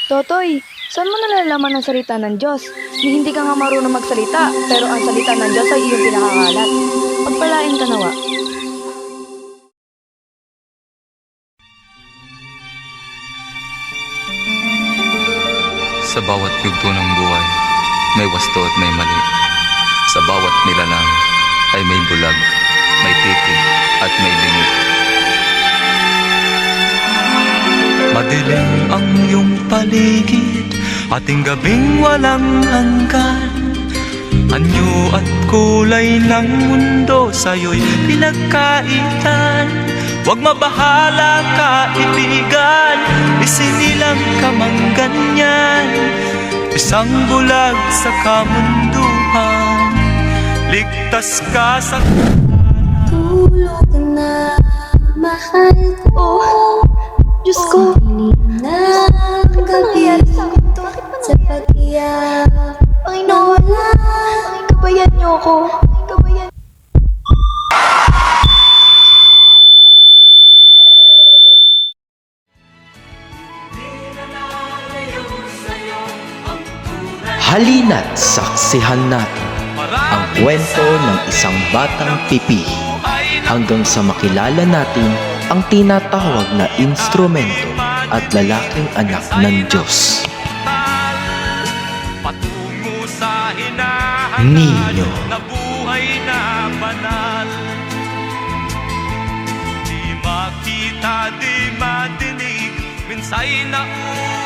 Totoy, saan mo nalalaman ang salita ng Diyos? Ni hindi ka nga marunong magsalita, pero ang salita ng Diyos ay iyong pinakakalat. Pagpalain ka nawa. Sa bawat yugto ng buhay, may wasto at may mali. Sa bawat nilalang ay may bulag, may titig at may bingi. Madilim ang iyong paligid, ating gabing walang hanggan. Anyo at kulay ng mundo sa'yo'y pinagkaitan. Huwag mabahala kaibigan, isinilang ka mang ganyan. Isang bulag sa kamunduhan, ligtas ka sa tulog na mahal ko. Diyos ko, Dilim na gabi sa pag-iyak. Panginoon, gabayan niyo ako. Gabayan. Halina't saksihan natin ang kwento ng isang batang pipi hanggang sa makilala natin ang tinatawag na instrumento at lalaking anak ng Diyos. patungo sa Niño. na buhay na banal. Di makita, di madinig, minsa'y nauulit.